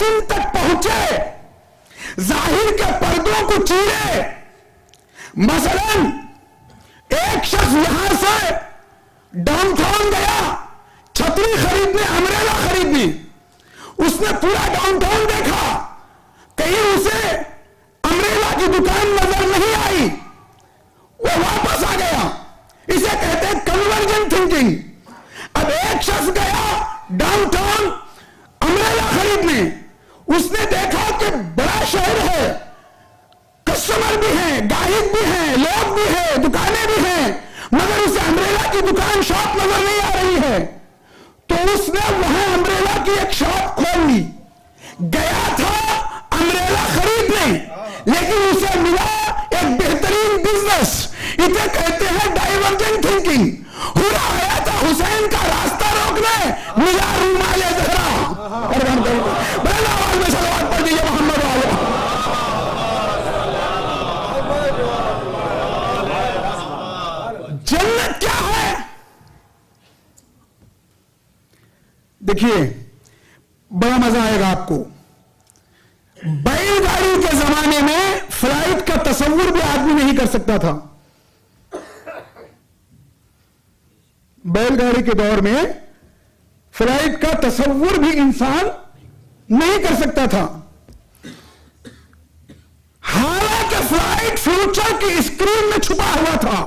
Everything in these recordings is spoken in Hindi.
बातिन तक पहुंचे, जाहिर के पर्दों को चीरे। मसलन एक शख्स यहां से डाउनटाउन गया छतरी खरीदने, अम्ब्रेला खरीदने। उसने पूरा डाउनटाउन देखा, कहीं उसे अम्ब्रेला की दुकान नजर नहीं आई, वो वापस आ गया। इसे कहते हैं कन्वर्जेंट थिंकिंग। अब एक शख्स गया डाउनटाउन अम्ब्रेला खरीदने, उसने देखा कि बड़ा शहर है, कस्टमर भी हैं, गाहक भी हैं, लोग भी हैं, दुकानें भी हैं, मगर उसे अम्ब्रेला की दुकान शॉप नजर नहीं आ रही है। तो उसने वहां अम्ब्रेला की एक शॉप खोल ली। गया था अम्ब्रेला खरीदने, लेकिन उसे मिला एक बेहतरीन बिजनेस। इसे कहते हैं डाइवर्जेंट थिंकिंग। हुरा आया था हुसैन का रास्ता रोकने, मिला रूमाल ज़हरा। बड़ी आवाज में सलावत पढ़ दीजिए मोहम्मद वाले। जन्नत क्या है? देखिए, बड़ा मजा आएगा आपको। बैलगाड़ी के जमाने में फ्लाइट का तस्वुर भी आदमी नहीं कर सकता था। बैलगाड़ी के दौर में फ्लाइट का तस्वुर भी इंसान नहीं कर सकता था। हालांकि फ्लाइट फ्यूचर की स्क्रीन में छुपा हुआ था।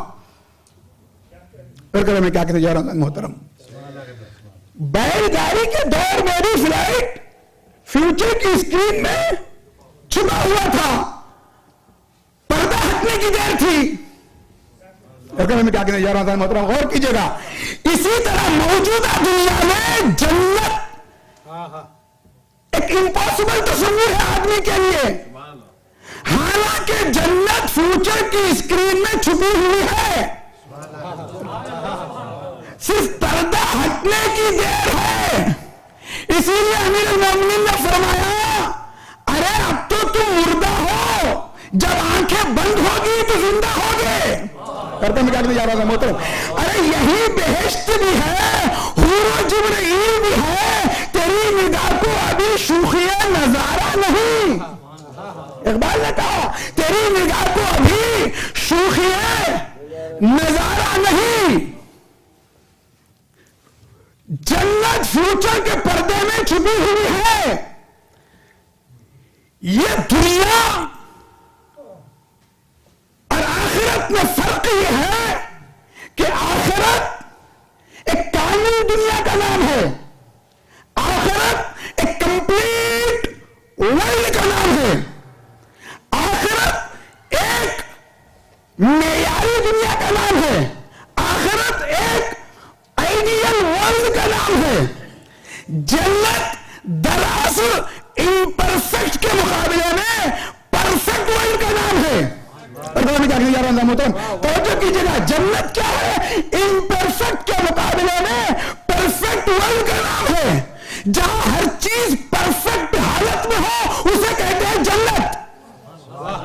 मैं क्या कहते जा रहा हूं मोहतरम, बैलगाड़ी के दौर में भी फ्लाइट फ्यूचर की स्क्रीन में छुपा हुआ था। पर्दा हटने की देर थी। मैं क्या कहने जा रहा था मोहतरम, गौर कीजिएगा। इसी तरह मौजूदा दुनिया में जन्नत एक इम्पॉसिबल तस्वीर है आदमी के लिए। हालांकि जन्नत फ्यूचर की स्क्रीन में छुपी हुई है, सिर्फ पर्दा हटने की देर है। इसीलिए अमीर अल-मोमिनीन ने फरमाया, अरे अब तो तुम मुर्दा हो, जब आंखें बंद होगी तो जिंदा होगे। करते में क्या कहने जा रहा था मोहतरम, अरे यही बेहेश्त भी है, हुर जिब्रील भी है, तेरी निगाह को अभी शूखिया नजारा नहीं। इकबाल ने कहा, तेरी निगाह को अभी शूखिया नजारा नहीं। जन्नत फ्यूचर के पर्दे में छुपी हुई है। यह दुनिया और आखिरत में फर्क यह है कि आखिरत एक कानूनी दुनिया का नाम है, आखिरत एक कंप्लीट वर्ल्ड का नाम है, आखिरत एक मेयारी दुनिया का नाम है, आखिरत एक आइडियल वर्ल्ड का नाम है। जन्नत दरअसल इम्परफेक्ट के मुकाबले में परफेक्ट वर्ल्ड का नाम है। और मैं क्या कहने जा रहा हूं मोहतरम, तवज्जो कीजिएगा। जन्नत क्या है? इम्परफेक्ट के मुकाबले में परफेक्ट वर्ल्ड का नाम है। जहां हर चीज परफेक्ट हालत में हो उसे कहते हैं जन्नत।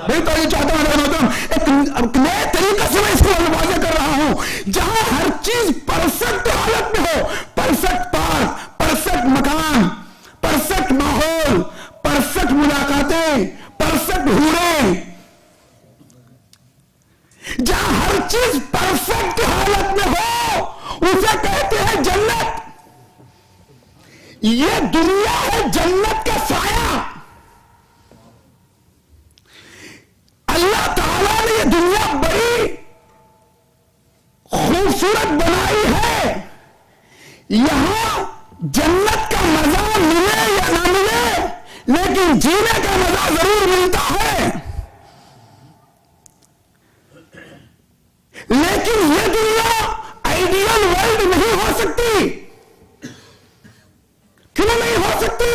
नहीं तो ये चाहता हूं मोहतरम, एक नए तरीके से मैं इसको वाज़ेह कर रहा हूं। जहां हर चीज परफेक्ट हालत में हो, परफेक्ट पार्क, परफेक्ट मकान, परफेक्ट माहौल, परफेक्ट मुलाकातें, परफेक्ट हूरें, जहां हर चीज परफेक्ट हालत में हो उसे कहते हैं जन्नत। यह दुनिया है जन्नत का साया। अल्लाह ताला ने यह दुनिया बड़ी खूबसूरत बनाई है। यहां जन्नत का मजा मिले या ना मिले, लेकिन जीने का मजा जरूर मिलता है। लेकिन यह दुनिया आइडियल वर्ल्ड नहीं हो सकती। क्यों नहीं हो सकती?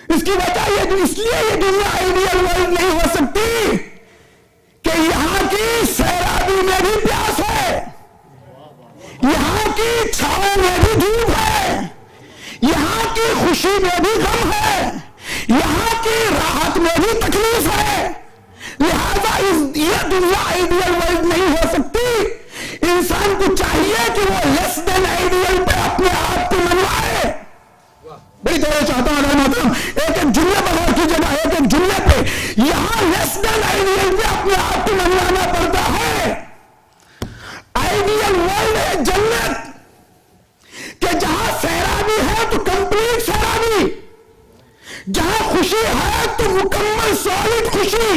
इसकी वजह इसलिए यह दुनिया आइडियल वर्ल्ड नहीं हो सकती कि यहां की सैराबी में भी प्यास है, यहां की छाव में भी धूप है, यहां की खुशी में भी गम है, यहां की राहत में भी तकलीफ है। लिहाजा यह दुनिया आइडियल वर्ल्ड नहीं हो सकती। इंसान को चाहिए कि वो लेस देन आइडियल पे अपने आप को मनवाए। बड़ी तरह चाहता हूं एक एक जुमला जहां खुशी है तो मुकम्मल सॉलिड खुशी,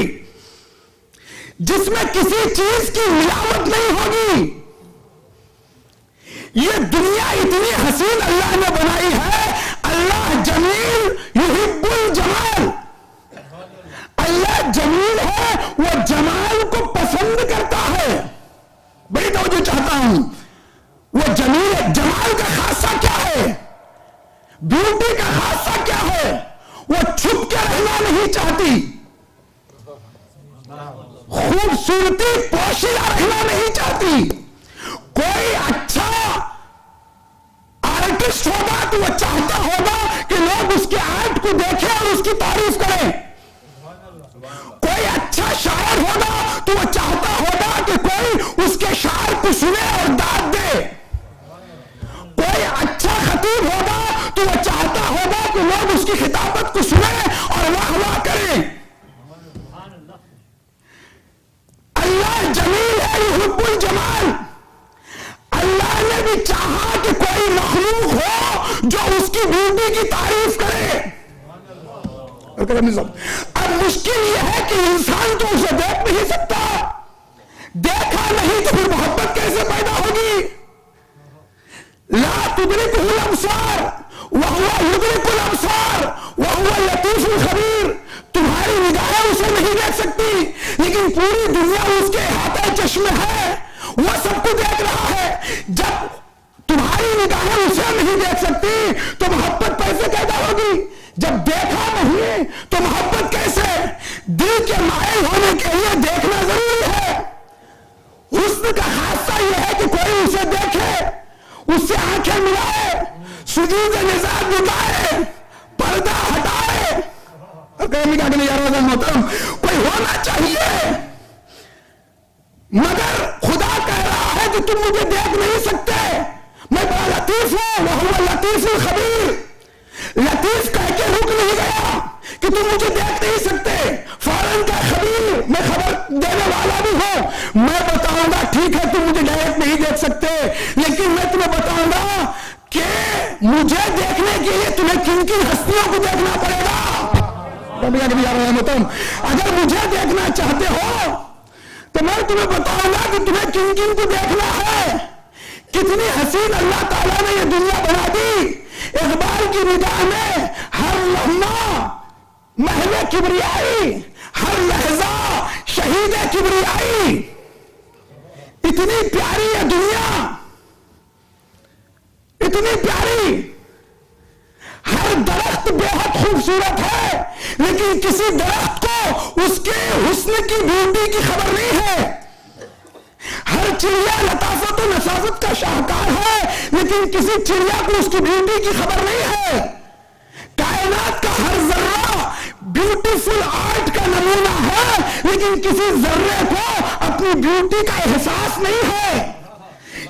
जिसमें किसी चीज की मिलावट नहीं होगी। ये दुनिया इतनी हसीन अल्लाह ने बनाई है। अल्लाह जमील युहिब्बुल जमाल, अल्लाह जमील है, वो जमाल को पसंद करता है। बड़ी तवज्जो चाहता हूं, वो जमील है। जमाल का खासा क्या है, ब्यूटी का खासा क्या है? वो छुप के रहना नहीं चाहती, खूबसूरती पोशीदा रहना नहीं चाहती। कोई अच्छा आर्टिस्ट होगा तो वो चाहता होगा कि लोग उसके आर्ट को देखें और उसकी तारीफ करें। कोई अच्छा शायर होगा तो वो चाहता होगा कि कोई उसके शायर को सुने और दाद दे। कोई अच्छा खतीब होगा तो वो चाहता होगा कि लोग उसकी खिताबत को सुने और वाह वाह करें। अल्लाह जमील है, युहिब्बुल जमाल। अल्लाह ने भी चाहा कि कोई मखलूक हो जो उसकी ब्यूटी की तारीफ करे। अब मुश्किल यह है कि इंसान तो उसे देख नहीं सकता, देखा नहीं तो फिर मोहब्बत कैसे पैदा होगी? ला तुदरिकुल अब्सार व हुवा युदरिकुल अब्सार व हुवा लतीफुल खबीर। तुम्हारी निगाहें उसे नहीं देख सकती, लेकिन पूरी दुनिया उसके हाथे चश्मे है, वह सबको देख रहा है। जब तुम्हारी निगाहें उसे नहीं देख सकती तो मोहब्बत कैसे पैदा होगी? जब देखा नहीं तो मोहब्बत कैसे? दिल के मायल होने के लिए देखना जरूरी है। हुस्न का खासा यह है कि कोई उसे देखे, उससे आंखें मिलाए, सुजूद निजात बुलाए, पर्दा हटाए। मोहतरम, कोई होना चाहिए, मगर खुदा कह रहा है कि तुम मुझे देख नहीं सकते, मैं बड़ा लतीफ हूं, वह लतीफुल खबीर। लतीफ कह के रुक नहीं गया कि तुम मुझे देख नहीं सकते, फौरन का खबीर, मैं खबर देने वाला भी हूं। मैं बताऊंगा ठीक है तुम मुझे डायरेक्ट नहीं देख सकते, लेकिन मैं तुम्हें बताऊंगा कि मुझे देखने के लिए तुम्हें किन किन हस्तियों को देखना पड़ेगा। अगर मुझे देखना चाहते हो तो मैं तुम्हें बताऊंगा कि तुम्हें किन किन को देखना है। कितनी हसीन अल्लाह ताला ने यह दुनिया बना दी। इकबाल की निगाह में हर लम्हा महले किबरियाई, हर लहजा शहीद किबरियाई। इतनी प्यारी है दुनिया, इतनी प्यारी। हर दरख्त बेहद खूबसूरत है, लेकिन किसी दरख्त को उसके हुस्न की ब्यूटी की खबर नहीं है। हर चिड़िया लताफत और नसाफत का शाहकार है, लेकिन किसी चिड़िया को उसकी ब्यूटी की खबर नहीं है। कायनात का हर जर्रा ब्यूटीफुल आर्ट का नमूना है, लेकिन किसी जर्रे को अपनी ब्यूटी का एहसास नहीं है।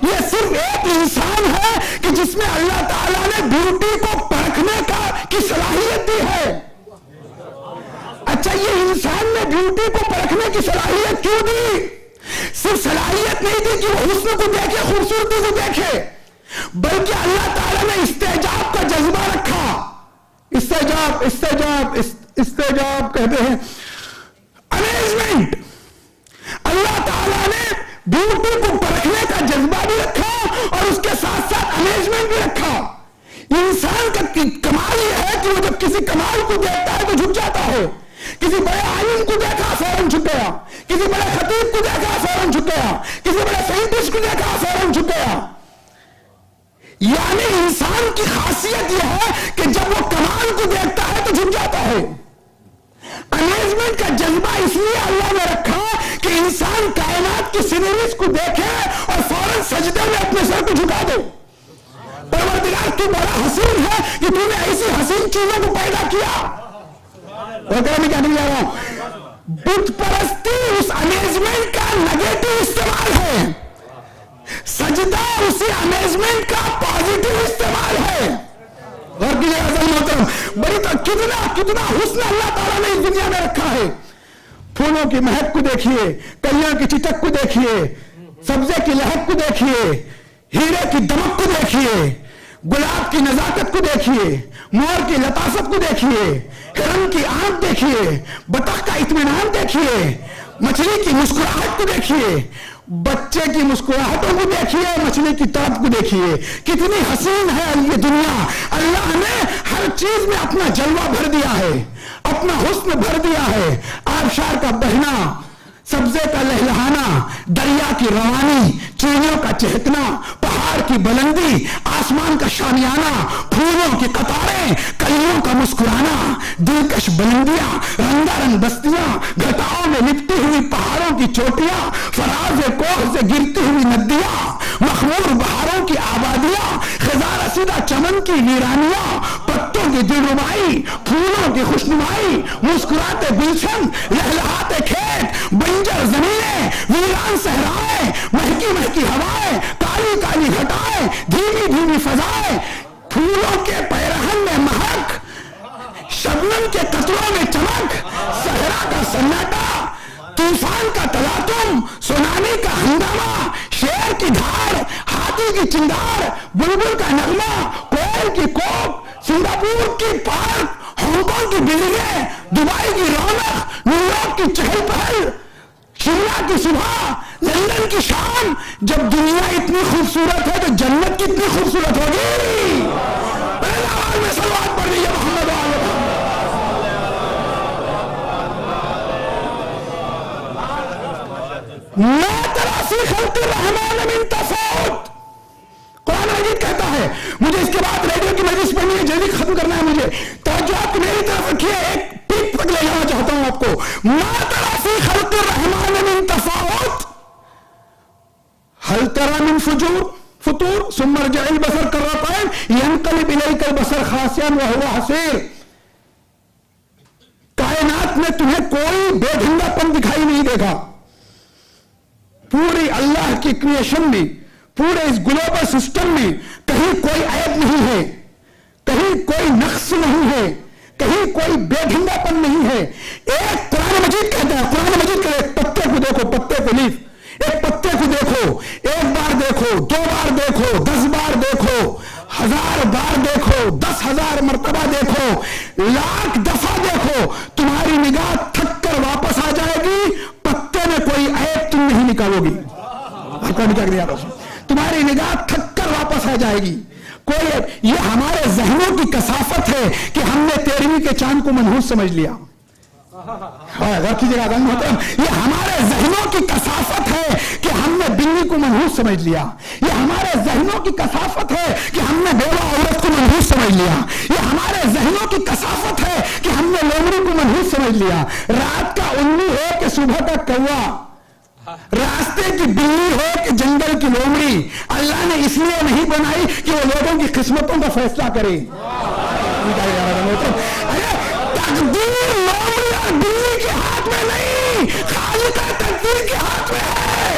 यह सिर्फ एक इंसान है कि जिसमें अल्लाह ताला ने ब्यूटी को परखने की सलाहियत दी है। अच्छा, ये इंसान ने ब्यूटी को परखने की सलाहियत क्यों दी? सिर्फ सलाहियत नहीं दी कि वो हुस्न को देखे, खूबसूरती को देखे, बल्कि अल्लाह ताला ने इस्तेजाब का जज्बा रखा। इस्तेजाब इस्तेजाब इस्तेजाब कहते हैं अमेजमेंट। अल्लाह ताला ने ब्यूटी को परखने का जज्बा भी रखा और उसके साथ साथ अमेजमेंट भी रखा। इंसान का कमाल यह है कि वो जब किसी कमाल को देखता है तो झुक जाता है। किसी बड़े आलिम को देखा फौरन झुक गया, किसी बड़े खतीब को देखा फौरन झुक गया, किसी बड़े साइंटिस्ट को देखा फौरन झुक गया। यानी इंसान की खासियत यह है कि जब वो कमाल को देखता है तो झुक जाता है। अमेजमेंट का जज्बा इसलिए अल्लाह ने रखा कि इंसान कायनात की सीनरीज को देखे और फौरन सजदे में अपने सर को झुका दे। परवरदिगार तू बड़ा हसीन है कि तूने ऐसी हसीन चीजों को पैदा किया। मैं क्या नहीं जा रहा हूं, बुत परस्ती उस अमेजमेंट का नेगेटिव इस्तेमाल है, सजदा उसी अमेजमेंट का पॉजिटिव इस्तेमाल है। और बड़ी तो कितना हुस्न अल्लाह ताला ने इस दुनिया में रखा है। फूलों की महक को देखिए, कलियों की चिटक को देखिए, सब्जे की लहक को देखिए, हीरे की दमक को देखिए, गुलाब की नजाकत को देखिए, मोर की लताफत को देखिए, हिरन की आंख देखिए, बतख का इत्मीनान देखिए, मछली की मुस्कुराहट को देखिए, बच्चे की मुस्कुराहटों को देखिए, मछली की तड़प को देखिए। कितनी हसीन है ये दुनिया। अल्लाह ने हर चीज में अपना जलवा भर दिया है, अपना हुस्न भर दिया है। आबशार का बहना, सब्जे का लहलहाना, दरिया की रवानी, चिड़ियों का चहकना, पहाड़ की बुलंदी, आसमान का शामियाना, फूलों की कतारें, कलियों का मुस्कुराना, दिलकश बुलंदियां, रंगारंग बस्तियां, घटाओं में लिपटी हुई पहाड़ों की चोटियां, फराज कोह से गिरती हुई नदियां, मखमूर बहारों की आबादियां, खिजा रसीदा चमन की वीरानियां, पत्तों की दिलरुबाई, फूलों की खुशनुमाई, मुस्कुराते गुलशन, लहलहाते खेत, बंजर जमीनें, वीरान सहराएं, महकी महकी हवाएं, काली काली घटाएं, धीमी धीमी फजाएं, फूलों के पैरहन में महक, शबनम के कतरों में चमक, सहरा का सन्नाटा, तूफान का तलातुम, सुनामी का हंगामा, शेर की धार, हाथी की चिंगार, बुलबुल का नगमा, कोयल की कोक, सिंगापुर की पार्क, हांगकांग की बिल्डिंगें, दुबई की रौनक, न्यूयॉर्क की चहल पहल, शिमला की सुबह, लंदन की शाम। जब दुनिया इतनी खूबसूरत है तो जन्नत कितनी खूबसूरत होगी। पहले आवाज में सलवात पढ़ लीजिए मोहम्मद वाले। कुरान मजीद कहता है, मुझे इसके बाद रेडियो की मजलिस पढ़नी है, जल्दी खत्म करना है मुझे। तवज्जो आपकी मेरी तरफ रखिए, एक पीक तक ले जाना चाहता हूं आपको। मा तरा फी खल्क़िर रहमान मिन तफावुत, हल तरा मिन फुतूर सुम्मा रजिअल बसर कर्रतैन यनक़लिब इलैकल बसर खासियन व हुवा हसीर। कायनात में तुम्हें कोई बेढंगापन दिखाई नहीं देगा। पूरी अल्लाह की क्रिएशन में, पूरे इस ग्लोबल सिस्टम में कहीं कोई ऐब नहीं है, कहीं कोई नक्स नहीं है, कहीं कोई बेढंगापन नहीं है। एक कुरान मजीद कहता है, कुरान मजीद कहता है, पत्ते को देखो, पत्ते को लीफ, एक पत्ते को देखो, एक बार देखो, 2 बार देखो, 10 बार देखो, 1000 बार देखो, 10,000 मर्तबा देखो, 1,00,000 दफा देखो, तुम्हारी निगाह थक कर वापस आ जाएगी। पत्ते में कोई ऐब तुम नहीं निकालोगी। आपका निकाल दिया, तुम्हारी निगाह थक कर वापस आ जाएगी। कोई, ये हमारे जहनों की कसाफत है कि हमने 13वीं के चांद को मनहूस समझ लिया। कीजिएगा, ये हमारे जहनों की कसाफत है कि हमने बिल्ली को मनहूस समझ लिया। ये हमारे जहनों की कसाफत है कि हमने बेवा औरत को मनहूस समझ लिया। ये हमारे जहनों की कसाफत है कि हमने लोमड़ी को मनहूस समझ लिया। रात का उल्लू हो कि सुबह का कौवा, रास्ते की बिल्ली हो कि जंगल की लोमड़ी, अल्लाह ने इसलिए नहीं बनाई कि वो लोगों की किस्मतों का फैसला करे। तकदीर लोमड़ी और बिल्ली के हाथ में नहीं, खालिक का तकदीर के हाथ में है।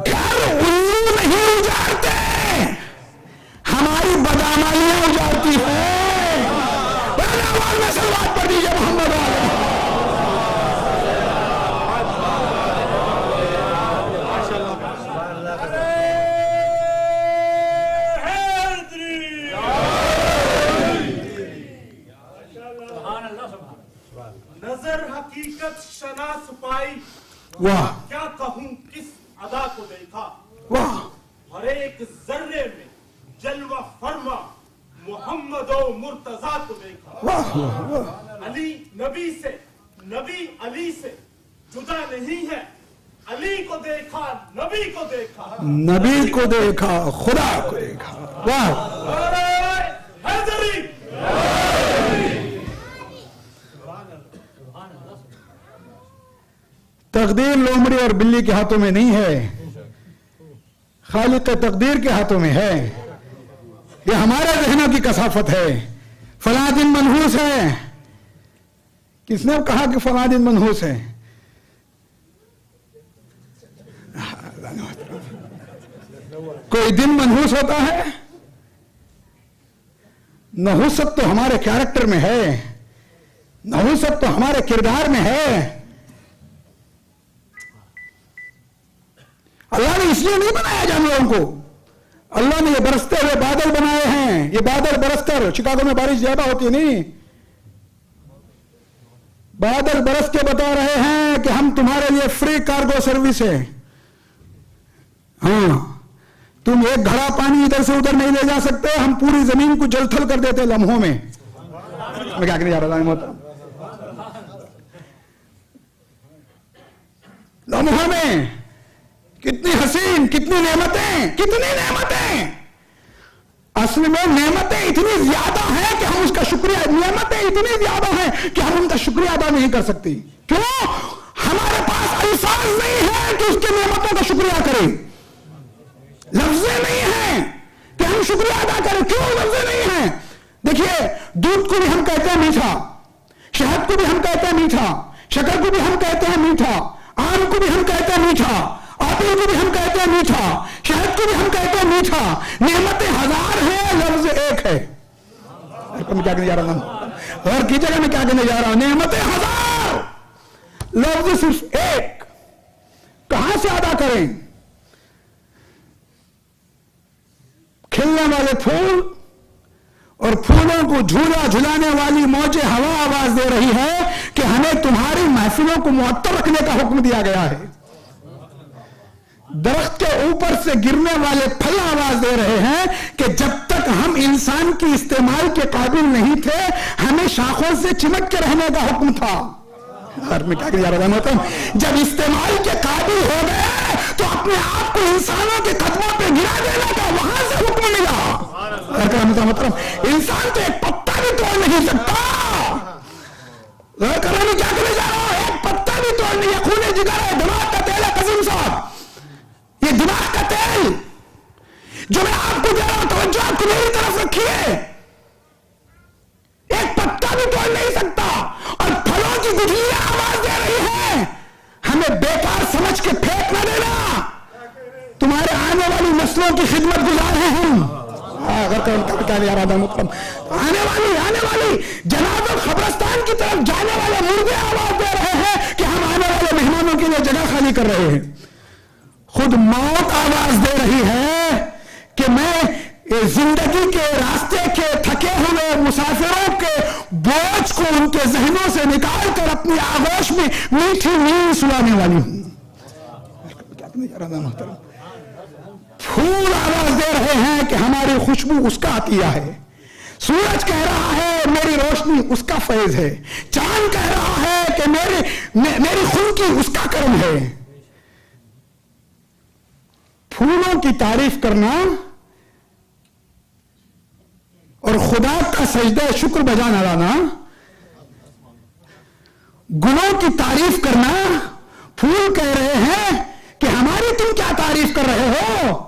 घर उल्लू नहीं उजाड़ते, हमारी बदआमलियां उजाड़ती है। पहले आवाज में सलवात पढ़ दीजिए मोहम्मद वाले। नजर हकीकत शनास पाई, वाह, क्या कहूं किस अदा को देखा। वाह, हर एक जर्रे में जलवा फरमा मोहम्मद और मुर्तजा को देखा। वाह, वाह। अली नबी से, नबी अली से जुदा नहीं है। अली को देखा, नबी को देखा, नबी को देखा, खुदा को देखा। वाह, हैदरी। तकदीर लोमड़ी और बिल्ली के हाथों में नहीं है, खालिक तकदीर के हाथों में है। ये हमारे जहनों की कसाफत है। फला दिन मनहूस है, किसने कहा कि फला दिन मनहूस है? कोई दिन मनहूस होता है? नहुसत तो हमारे कैरेक्टर में है, नहुसत तो हमारे किरदार में है। अल्लाह ने इसलिए नहीं बनाया जानवरों को, अल्लाह ने ये बरसते हुए बादल बनाए हैं। ये बादल बरसकर, शिकागो में बारिश ज्यादा होती है नहीं, बादल बरस के बता रहे हैं कि हम तुम्हारे लिए फ्री कार्गो सर्विस है। हाँ, तुम एक घड़ा पानी इधर से उधर नहीं ले जा सकते, हम पूरी जमीन को जलथल कर देते लम्हों में। मैं क्या कहने जा रहा था, लम्हों में कितनी हसीन, कितनी नेमतें, कितनी नेमतें। असल में नेमतें इतनी ज्यादा हैं कि हम उसका शुक्रिया, नेमतें इतनी ज्यादा हैं कि हम उनका शुक्रिया अदा नहीं कर सकती। क्यों? हमारे पास अल्फाज नहीं है कि उसकी नेमतों का शुक्रिया करें, लफ्ज़ें नहीं है कि हम शुक्रिया अदा करें। क्यों लफ्ज़ें नहीं है? देखिए, दूध को भी हम कहते हैं मीठा, शहद को भी हम कहते हैं मीठा, शक्कर को भी हम कहते हैं मीठा, आम को भी हम कहते हैं मीठा, एप्पल को भी हम कहते हैं मीठा, शहद को भी हम कहते हैं मीठा। नेमतें हजार हैं, लफ्ज एक है। मैं क्या कहने जा रहा हूं, और की जगह मैं क्या कहने जा रहा हूं, नेमतें हजार, लफ्ज सिर्फ एक। कहां से अदा करें? खिलने वाले फूल और फूलों को झूला झुलाने वाली मौजे हवा आवाज दे रही है कि हमें तुम्हारी महफिलों को मुअत्तर रखने का हुक्म दिया गया है। दरख्त के ऊपर से गिरने वाले फल आवाज दे रहे हैं कि जब तक हम इंसान की इस्तेमाल के काबिल नहीं थे, हमें शाखों से चिमट के रहने का हुक्म था। और मैं क्या कह रहा था, जब इस्तेमाल के काबिल हो गए तो अपने आप को इंसानों के कदमों पे गिरा देने का वहां से हुक्म मिला। मतलब इंसान तो एक पत्ता भी तोड़ नहीं सकता। क्या करने जा रहा हूं, एक पत्ता भी तोड़ नहीं है। खूने जिगर है, दिमाग का तेल है कसीम साहब, ये दिमाग का तेल जो मैं आपको दे रहा हूं, तवज्जो आपको मेरी तरफ रखिए। एक पत्ता भी तोड़ नहीं सकता और फलों की गुठलियां आवाज दे रही है, हमें बेकार समझ के फेंक न देना, तुम्हारे आने वाली नस्लों की खिदमत गुजार हैं हम। आने वाली जनाब खबरस्तान की तरफ जाने वाले मुर्गे आवाज दे रहे हैं कि हम आने वाले मेहमानों के लिए जगह खाली कर रहे हैं। खुद मौत आवाज दे रही है कि मैं जिंदगी के रास्ते के थके हुए मुसाफिरों के बोझ को उनके जहनों से निकाल कर अपनी आगोश में मीठी नींद सुलाने वाली हूं। फूल आवाज दे रहे हैं कि हमारी खुशबू उसका अतिया है। सूरज कह रहा है मेरी रोशनी उसका फैज है। चांद कह रहा है कि मेरी खुनकी उसका कर्म है। फूलों की तारीफ करना और खुदा का सजदा शुक्र बजा न लाना, गुलों की तारीफ करना। फूल कह रहे हैं कि हमारी तुम क्या तारीफ कर रहे हो,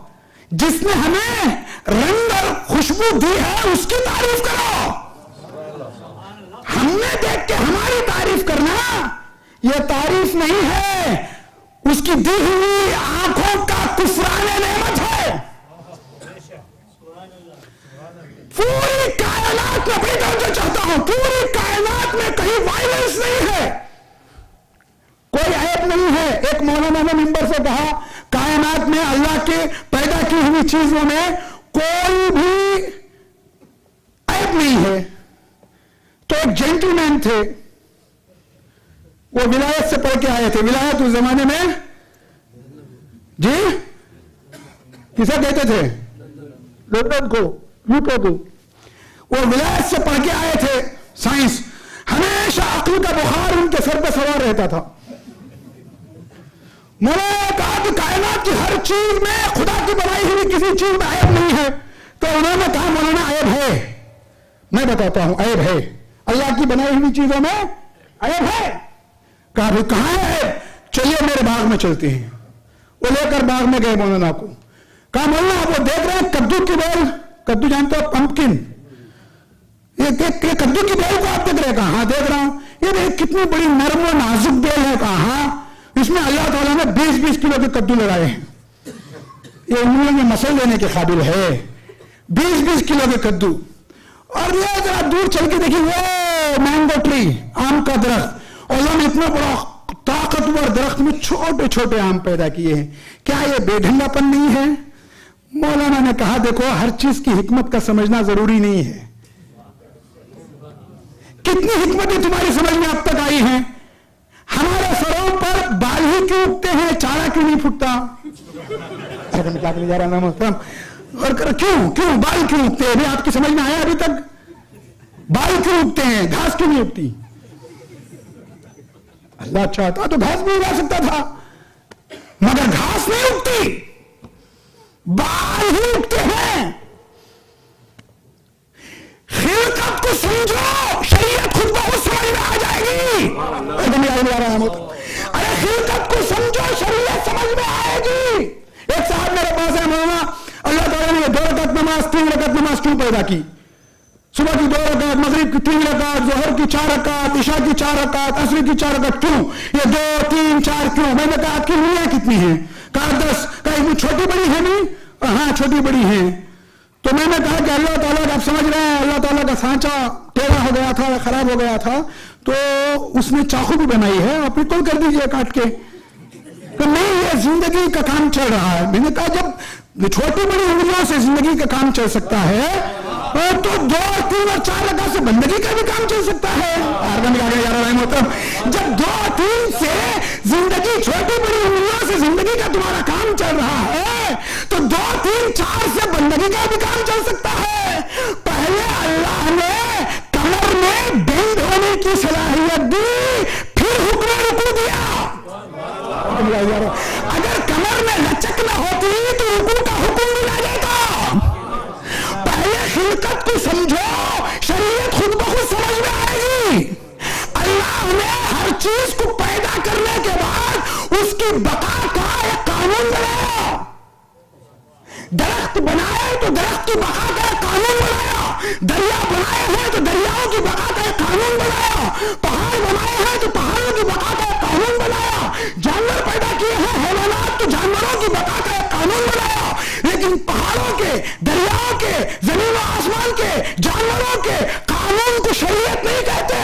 जिसने हमें रंग और खुशबू दी है उसकी तारीफ करो। हमने देख के हमारी तारीफ करना यह तारीफ नहीं है, उसकी दी हुई आंखों का कुफराने नेमत है। पूरी कायनात में, अपनी तरफ से चाहता हूं, पूरी कायनात में कहीं वायलेंस नहीं है, कोई ऐप नहीं है। एक मौलाना ने मिंबर से कहा कायनात में अल्लाह के पैदा की हुई चीजों में कोई भी ऐप नहीं है। तो एक जेंटलमैन थे, वो विलायत से पढ़ के आए थे। विलायत उस जमाने में जी किसे कहते थे, लंदन को, यूके को। वो विलायत से पढ़ के आए थे साइंस। हमेशा अक्ल का बुखार उनके सर पर सवार रहता था। मैंने कहा कि कायनात की हर चीज में खुदा की बनाई हुई किसी चीज में ऐब नहीं है। तो उन्होंने कहा मौलाना ऐब है। मैं बताता हूं ऐब है, अल्लाह की बनाई हुई चीजों में ऐब है। कहा भाई कहां है ऐब, चलिए मेरे बाग में चलते हैं। वो लेकर बाग में गए मौलाना को। कहा मौलाना आप वो देख रहे हैं कद्दू की बेल, कद्दू जानते हो, पंपकिन, ये कद्दू की बेल को आप देख रहे हैं? कहा हाँ देख रहा हूं। ये कितनी बड़ी नरम और नाजुक बेल है। कहा हाँ, इसमें अल्लाह ताला ने 20-20 किलो के कद्दू लगाए हैं, ये उंगलियों में मसल देने के काबिल है। 20-20 किलो के कद्दू। और ये जरा दूर चल के देखिए वो मैंगो ट्री, आम का दरख्त, और अल्लाह ने इतना बड़ा ताकतवर दरख्त में छोटे छोटे आम पैदा किए हैं। क्या ये बेढंगापन नहीं है? मौलाना ने कहा, देखो हर चीज की हिकमत का समझना जरूरी नहीं है। कितनी हिकमतें तुम्हारी समझ में अब तक आई हैं? हमारे सरों पर बाल ही क्यों उगते हैं, चारा क्यों नहीं फूटता? क्या जा रहा है और क्यों क्यों बाल क्यों उगते हैं? आपकी समझ में आया अभी तक? बाल क्यों उगते हैं, घास क्यों नहीं उगती? अल्लाह चाहता तो घास भी उगा सकता था, मगर घास नहीं उगती, बाल ही उगते हैं। खिलकत को समझो, शरीयत खुद बहुत समझ में आ जाएगी। अरे खिलकत को समझो, शरीयत समझ में आएगी। एक साहब मेरे पास है, मौलाना अल्लाह ताला ने 2 रकात नमाज 3 रकात नमाज क्यों पैदा की? सुबह की 2 रकात, मगरिब की 3 रकात, जोहर की 4 रकात, इशा की 4 रकात, असर की 4 रकात, क्यों ये 2 3 4 क्यों? मैंने कहा आपकी उंगलियां कितनी हैं? कहा 10। कहा इतनी छोटी बड़ी है नहीं? हाँ छोटी बड़ी है। तो मैंने कहा कि अल्लाह ताला, आप समझ रहे हैं, अल्लाह ताला का सांचा टेढ़ा हो गया था, खराब हो गया था, तो उसने चाकू भी बनाई है, आप बिल्कुल कर दीजिए काट के। तो नहीं, ये जिंदगी का काम चल रहा है। मैंने कहा जब छोटी बड़ी उंगलियों से जिंदगी का काम चल सकता है, तो 2 3 और 4 रकात से बंदगी का भी काम चल सकता है। जब 2 3 से जिंदगी, छोटी बड़ी उंगलियों से जिंदगी का तुम्हारा काम चल रहा है, तो 2 3 4 से बंदगी का भी काम चल सकता है। पहले अल्लाह ने कमर में बेंड होने की सलाहियत दी, फिर हुक्म रुकू दिया। अगर कमर में लचक न होती तो रुकू का हुक्म भी आ जाता। पहले खिलकत को समझो, शरीयत खुद ब खुद समझ में आएगी। अल्लाह ने हर चीज को पैदा करने के बाद उसकी बका का एक कानून बनाया। दरख्त बनाए तो दरख्त की बका का एक कानून बनाया, दरिया बनाए हैं तो दरियाओं की बका का एक कानून बनाया, पहाड़ बनाए हैं तो पहाड़ों की बका का एक कानून बनाया, जानवर पैदा किए हैं हैवानात तो जानवरों की बका का एक कानून बनाया। लेकिन पहाड़ों के, दरियाओं के, जमीन और आसमान के, जानवरों के कानून को शरीयत नहीं कहते,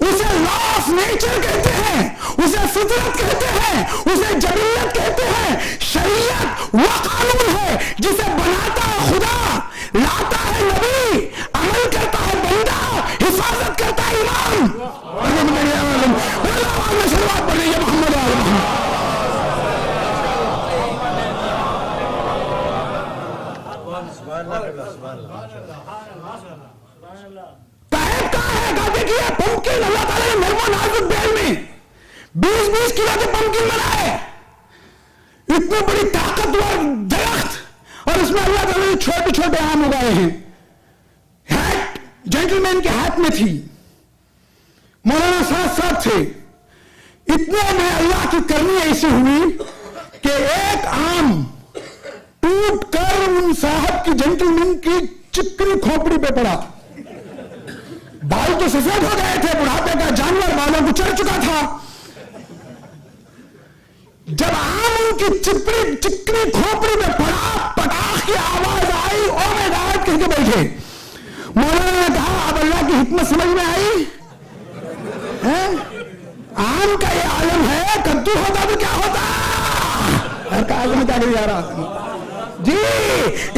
उसे लॉ ऑफ नेचर कहते हैं, उसे फितरत कहते हैं, उसे जबरियत कहते हैं। शरीयत वो कानून है जिसे बनाता है खुदा, लाता है नबी, अमल करता है बंदा, हिफाजत करता है इमाम। शुरुआत पढ़ रही है मोहम्मद देखिए पंपकिन, अल्लाह ताला ने नरमा नाजुक बेल में 20-20 किलो के पंपकिन बनाए, इतनी बड़ी ताकतवर दरख्त, और उसमें अल्लाह ताला ने छोटे छोटे आम उगाए हैं। हैट जेंटलमैन के हाथ में थी, मौलाना साथ साथ थे। इतने में अल्लाह की करनी ऐसी हुई कि एक आम टूट कर उन साहब की, जेंटलमैन की चिकनी खोपड़ी पे पड़ा। बाल तो सफेद हो गए थे, बुढ़ापे का जानवर बालों को चढ़ चुका था। जब आम उनकी चिकनी खोपड़ी में पड़ा, पटाख की आवाज आई, ओ मैं गायब करके बैठे। मौलाना ने कहा अब अल्लाह की हिकमत समझ में आई है? आम का ये आलम है, कद्दू होता तो क्या होता? जा रहा जी,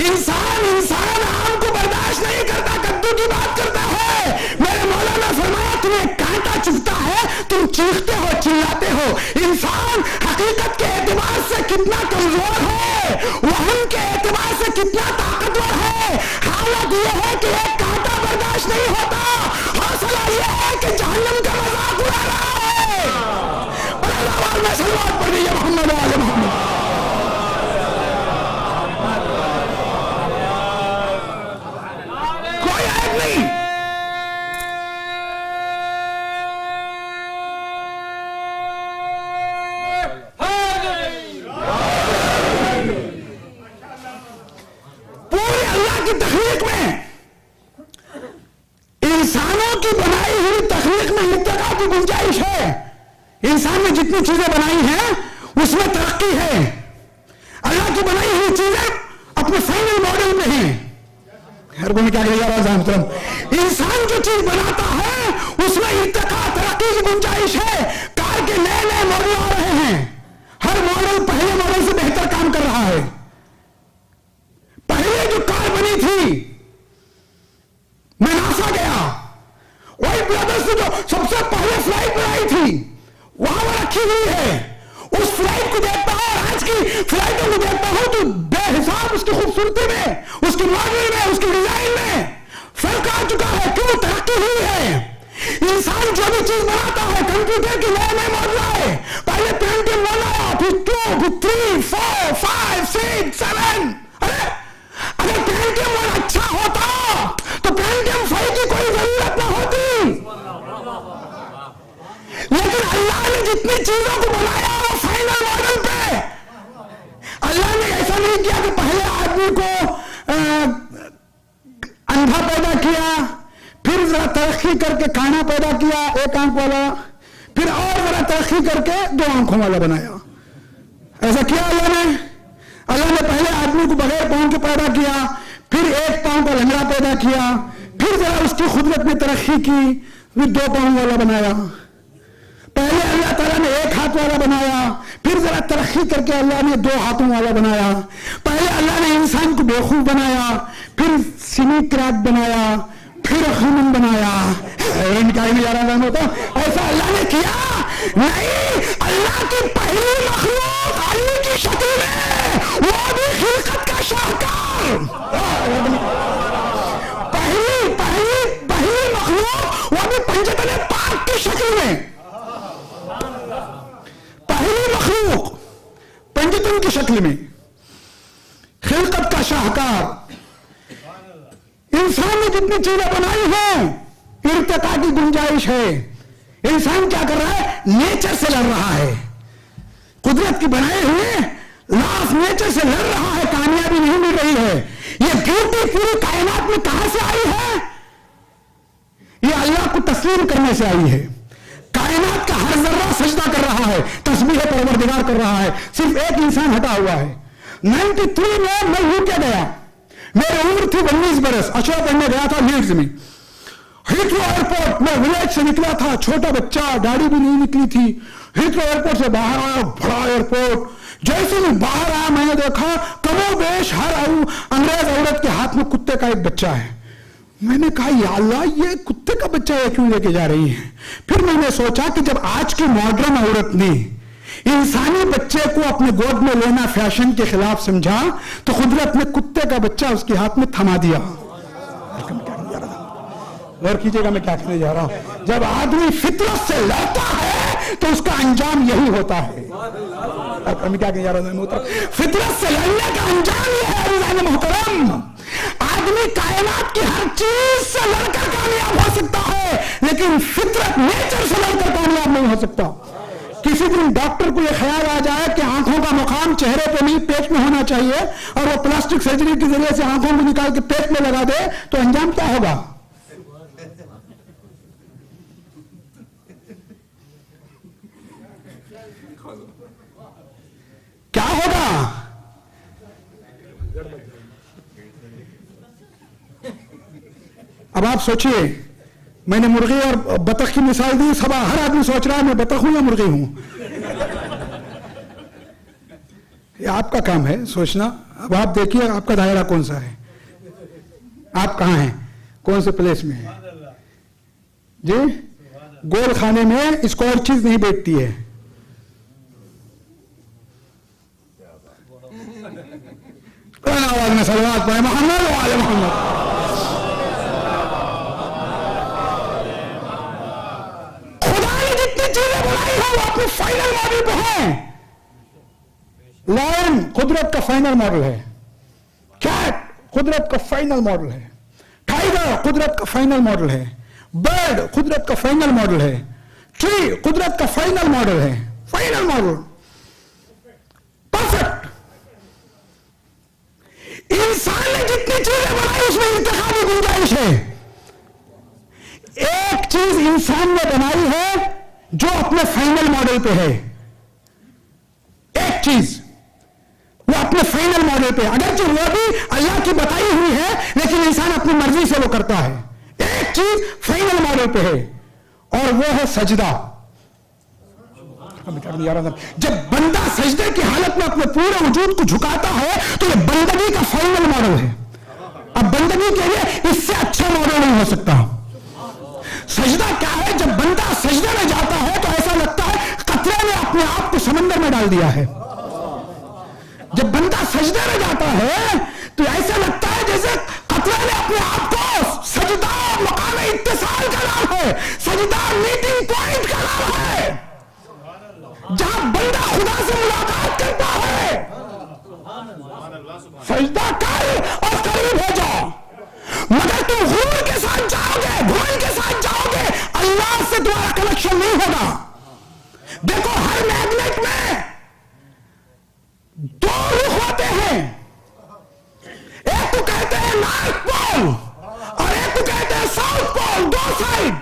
इंसान आम को बर्दाश्त नहीं करता, कद्दू की बात करता है। मेरे मौलाना फरमाया तुम्हें कांटा चुभता है, तुम चीखते हो, चिल्लाते हो। इंसान हकीकत के एतबार से कितना कमजोर है, वहम के एतबार से कितना ताकतवर है। हालत यह है कि एक कांटा बर्दाश्त नहीं होता, हौसला यह है कि जहन्नम का मजाक उड़ा रहा है। बड़ी आवाज में सलवात पढ़ रही है मोहम्मद वाले मोहम्मद। कोई ऐप नहीं, पूरी अल्लाह की तखलीक में, इंसानों की बनाई हुई तखलीक में इत्तका की गुंजाइश है। इंसान ने जितनी चीजें बनाई हैं उसमें तरक्की है। अल्लाह की बनाई हुई चीजें अपने फाइनल मॉडल में हैं। हर कोई क्या कहेगा, इंसान जो चीज बनाता है उसमें इत्तका, तरक्की की गुंजाइश है। कार के नए नए मॉडल आ रहे हैं, हर मॉडल पहले मॉडल से बेहतर काम कर रहा है। भारत से जो सबसे पहले फ्लाइट बनाई थी वहां वो रखी हुई है। उस फ्लाइट को देखता हूं और आज की फ्लाइटों को देखता हूं तो बेहिसाब उसकी खूबसूरती में, उसकी मॉडल में, उसकी डिजाइन में फर्क आ चुका है। क्यों? तरक्की हुई है। इंसान जो भी चीज बनाता है, कंप्यूटर के नए नए मॉडल आए, पहले पेंटियम बनाया, फिर 2 फिर 3 4 5 6 7। अरे अगर पेंटियम वन अच्छा होता तो पेंटियम 5 की कोई जरूरत ना होती। लेकिन अल्लाह ने जितनी चीजों को बनाया वो फाइनल मॉडल पे। अल्लाह ने ऐसा नहीं किया कि पहले आदमी को अंधा पैदा किया, फिर जरा तरक्की करके काना पैदा किया 1 आंख वाला, फिर और जरा तरक्की करके 2 आंखों वाला बनाया। ऐसा किया अल्लाह ने? अल्लाह ने पहले आदमी को बगैर पांव के पैदा किया, फिर 1 पांव का लंगड़ा पैदा किया, फिर जरा उसकी खुदरत में तरक्की की, फिर 2 पांव वाला बनाया। पहले अल्लाह ताला ने 1 हाथ वाला बनाया, फिर जरा तरक्की करके अल्लाह ने 2 हाथों वाला बनाया। पहले अल्लाह ने इंसान को बेवकूफ बनाया, फिर सिनी क्रैक बनाया, फिर ह्यूमन बनाया। होता ऐसा अल्लाह ने किया नहीं। अल्लाह की पहली मखलूक अली की शक्ल में, वो भी खिलकत का शाहकार। पहली मखलूक वो भी पंजतन पाक की शक्ल में। पहली मखलूक पंजतन की शक्ल में, खिलकत का शाहकार। इंसान ने जितनी चीजें बनाई हैं इर्तिका की गुंजाइश है। इंसान क्या कर रहा है? नेचर से लड़ रहा है। कुदरत की बनाए हुए लॉ ऑफ नेचर से लड़ रहा है, कामयाबी नहीं मिल रही है। ये ब्यूटी पूरी कायनात में कहां से आई है? ये अल्लाह को तस्लीम करने से आई है। कायनात का हर जर्रा सजदा कर रहा है, तस्बीह परवरदिगार कर रहा है। सिर्फ एक इंसान हटा हुआ है। 93 में मैं यूके गया, मेरी उम्र थी 19 बरस। अशोक पढ़ने गया था लीड्स में। हीथ्रो एयरपोर्ट में विलेज से निकला था, छोटा बच्चा, गाड़ी भी नहीं निकली थी। हीथ्रो एयरपोर्ट से बाहर आया, बड़ा एयरपोर्ट। जैसे मैं बाहर आया मैंने देखा कमोबेश हर अंग्रेज औरत के हाथ में कुत्ते का एक बच्चा है। मैंने कहा या अल्लाह, ये कुत्ते का बच्चा ये क्यों लेके जा रही है? फिर मैंने सोचा कि जब आज की मॉडर्न औरत ने इंसानी बच्चे को अपने गोद में लेना फैशन के खिलाफ समझा, तो कुदरत ने कुत्ते का बच्चा उसके हाथ में थमा दिया। गौर कीजिएगा मैं क्या कहने जा रहा हूं। जब आदमी फितरत से लड़ता है तो उसका अंजाम यही होता है। मैं क्या कहने जा रहा हूं? फितरत से लड़ने का अंजाम यह है मोहतरम। आदमी कायनात की हर चीज से लड़कर कामयाब हो सकता है, लेकिन फितरत नेचर से लड़कर कामयाब नहीं हो सकता। किसी दिन डॉक्टर को यह ख्याल आ जाए कि आंखों का मुकाम चेहरे पे नहीं पेट में होना चाहिए, और वो प्लास्टिक सर्जरी के जरिए से आंखों को निकाल के पेट में लगा दे, तो अंजाम क्या होगा? क्या होगा? अब आप सोचिए, मैंने मुर्गी और बतख की मिसाल दी। सब हर आदमी सोच रहा है मैं बतख हूं या मुर्गी हूं। ये आपका काम है सोचना। अब आप देखिए आपका दायरा कौन सा है, आप कहां हैं, कौन से प्लेस में है जी। गोल खाने में इसको और चीज नहीं बैठती है। आवाज में सलवात पढ़े मोहम्मद वाले मोहम्मद। खुदा ने जितनी चीजें बनाई है वो अपने फाइनल मॉडल पे है। लायन कुदरत का फाइनल मॉडल है, कैट कुदरत का फाइनल मॉडल है, टाइगर कुदरत का फाइनल मॉडल है, बर्ड कुदरत का फाइनल मॉडल है, ट्री कुदरत का फाइनल मॉडल है। Final model perfect. इंसान ने जितनी चीजें बनाई उसमें इंतखाबी गुंजाइश है। एक चीज इंसान ने बनाई है जो अपने फाइनल मॉडल पे है। एक चीज वो अपने फाइनल मॉडल पे, अगर जो वो भी अल्लाह की बताई हुई है लेकिन इंसान अपनी मर्जी से वो करता है। एक चीज फाइनल मॉडल पे है और वो है सजदा। जब बंदा सजदे की हालत में अपने पूरे वजूद को झुकाता है तो ये बंदगी का फाइनल मॉडल है। अब बंदगी के लिए इससे अच्छा मॉडल नहीं हो सकता। सजदा क्या है? सजदे में जाता है तो ऐसा लगता है कतरे ने अपने आप को समंदर में डाल दिया है। जब बंदा सजदे में जाता है तो ऐसा लगता है जैसे कतरे ने अपने आप को, सजदा मकाम इत्तिसाल का नाम है, सजदा मीटिंग पॉइंट का नाम है, जहां बंदा खुदा से मुलाकात करता है। सजदा कर और करीब हो जाओ, मगर तुम गुरूर के साथ जाओगे, घुमंड के साथ जाओगे, अल्लाह से तुम्हारा कनेक्शन नहीं होगा। देखो हर मैग्नेट में दो रुख होते हैं, एक को कहते हैं नॉर्थ पोल और एक को कहते हैं साउथ पोल, दो साइड।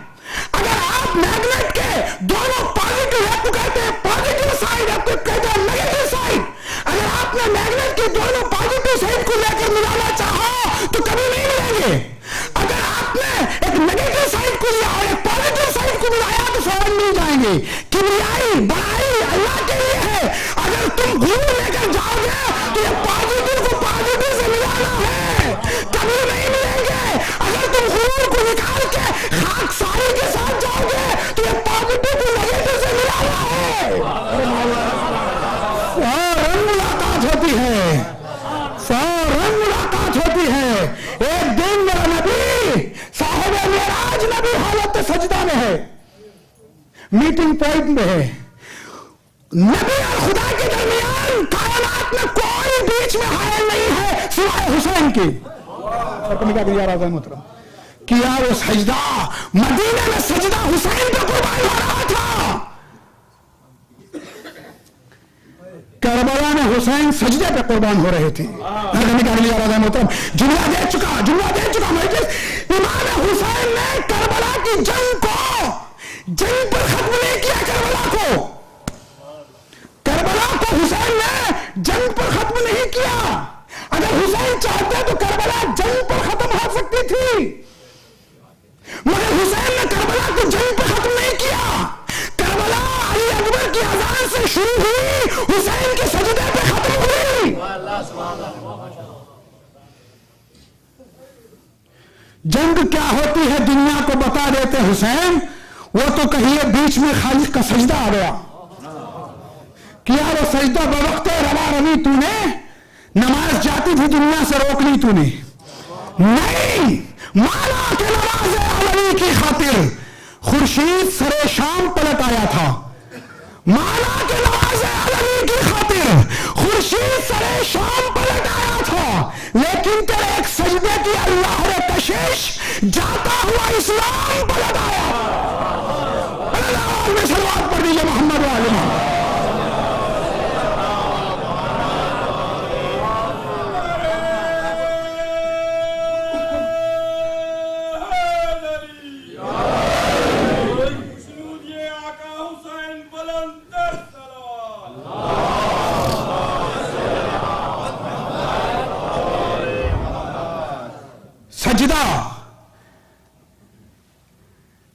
अगर आप मैग्नेट के दोनों पॉजिटिव, एक को कहते हैं पॉजिटिव साइड, एक को कहते हैं नेगेटिव साइड, अगर आपने मैग्नेट की दोनों पॉजिटिव साइड को लेकर मिलाना चाहो तो कभी नहीं मिलेंगे। अगर आपने एक नेगेटिव साइड को लिया और एक पॉजिटिव साइड को मिलाया तो फौरन मिल जाएंगे। किबरियाई बड़ाई अल्लाह के लिए है। अगर तुम गुरु लेकर जाओगे तो ये पॉजिटिव को पॉजिटिव से मिलाना है, कभी नहीं मिलेंगे। अगर तुम गुरु को निकाल के खाक सारी के साथ जाओगे तो ये पॉजिटिव को नेगेटिव से मिलाना है। फौरन मुलाकात होती है, फौरन मुलाकात होती है। एक दिन मेरा नबी साहिब मेराज नबी हालत सजदा में है, मीटिंग पॉइंट में है। नबी और खुदा के दरमियान कायनात में कोई बीच में हायल नहीं है सिवाय हुसैन की। किया वो सजदा, मदीने में सजदा हुसैन पे कुर्बान हो रहा था। करबला में हुसैन सजदे पे कुर्बान हो रहे थे। जुमला दे चुका मजलिस। इमाम हुसैन ने करबला की जंग पर खत्म नहीं किया। करबला को हुसैन ने जंग पर खत्म नहीं किया। अगर हुसैन चाहते तो करबला जंग पर खत्म हो सकती थी, मगर हुसैन ने करबला को जंग पर खत्म नहीं किया। करबला अली अकबर की अजान से शुरू हुई, हुसैन के सजदे पे खत्म हुई। जंग क्या होती है दुनिया को बता देते हुसैन। वो तो कहिए बीच में खालिक का सजदा आ गया। किया वो सजदा बवक्त रवा रवी, तूने नमाज जाती थी दुनिया से रोक ली तूने नहीं। माला के नवाज़े अलवी की खातिर खुर्शीद सरे शाम पलट आया था। माला के नवाज़े अलवी की खातिर खुर्शीद सरे शाम पलट आया था, लेकिन तेरे एक सजदे की अल्लाह ने कशिश जाता हुआ इस्लाम पलट आया। अल्लाह में सलवात पढ़ दीजिए मोहम्मद वाले मोहम्मद। सजदा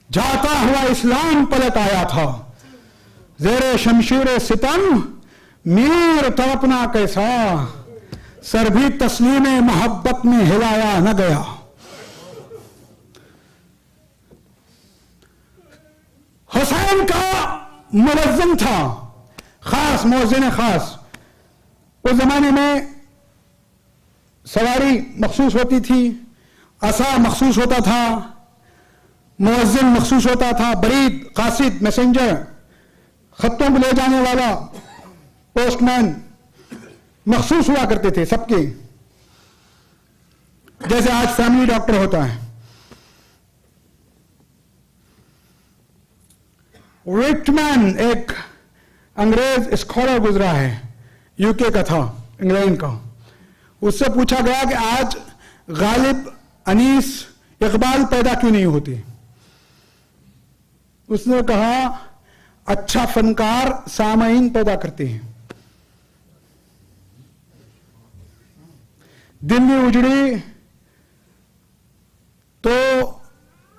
जाता हुआ इस्लाम पलट आया था। जेरे शमशीर सितम मीर तड़पना कैसा, सर भी तस्लीम मोहब्बत में हिलाया न गया। हुसैन का मुअज्जिन था, खास मुअज्जिन खास। उस जमाने में सवारी मखसूस होती थी, असा मखसूस होता था, मुअज्जिन मखसूस होता था, बरीद, कासिद, मैसेंजर, खत्तों को ले जाने वाला पोस्टमैन मखसूस हुआ करते थे सबके। जैसे आज फैमिली डॉक्टर होता है। रिचमैन एक अंग्रेज स्कॉलर गुजरा है, यूके का था, इंग्लैंड का। उससे पूछा गया कि आज गालिब, अनीस, इकबाल पैदा क्यों नहीं होते। उसने कहा अच्छा फनकार सामाइन पैदा करते हैं। दिल्ली उजड़ी तो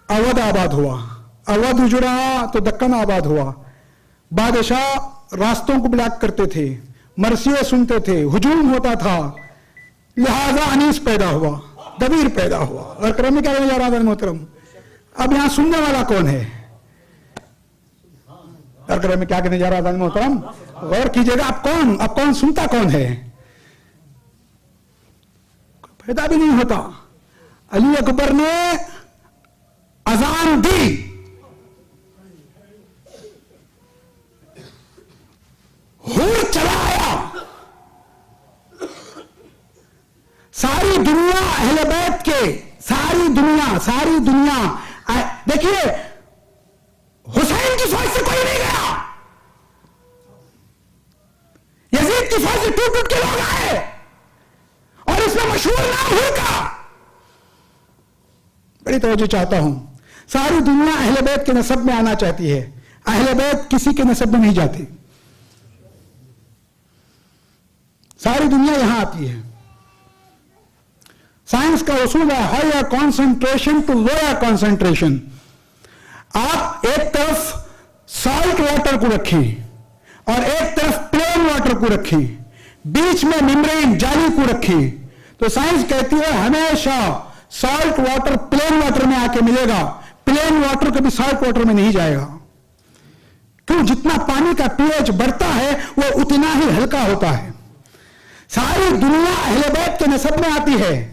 अवध आबाद हुआ, अवध उजड़ा तो दक्कन आबाद हुआ। बादशाह रास्तों को ब्लॉक करते थे, मरसिए सुनते थे, हुजूम होता था, लिहाजा अनीस पैदा हुआ, दबीर पैदा हुआ। और क्रम क्या जा रहा था मोहतरम, अब यहां सुनने वाला कौन है? अगर मैं क्या कहने जा रहा था मोहतरम, गौर कीजिएगा। अब कौन सुनता कौन है, फायदा भी नहीं होता। अली अकबर ने अजान दी, हूर चला आया, सारी दुनिया अहले बैत के, सारी दुनिया देखिए, हुसैन की फौज से कोई नहीं गया, यजीद की फौज से टूट टूट के लोग आए, और इसमें मशहूर नाम हूर का। बड़ी तवज्जो चाहता हूं, सारी दुनिया अहले बैत के नसब में आना चाहती है, अहले बैत किसी के नसब में नहीं जाती, सारी दुनिया यहां आती है। साइंस का उसूल है higher concentration to lower concentration. आप एक तरफ सॉल्ट वाटर को रखिए और एक तरफ प्लेन वाटर को रखिए, बीच में मेम्ब्रेन जाली को रखिए, तो साइंस कहती है हमेशा सॉल्ट वाटर प्लेन वाटर में आके मिलेगा, प्लेन वाटर कभी सॉल्ट वाटर में नहीं जाएगा। क्यों? जितना पानी का पीएच बढ़ता है वो उतना ही हल्का होता है। सारी दुनिया अहले बैत के नसब में आती है,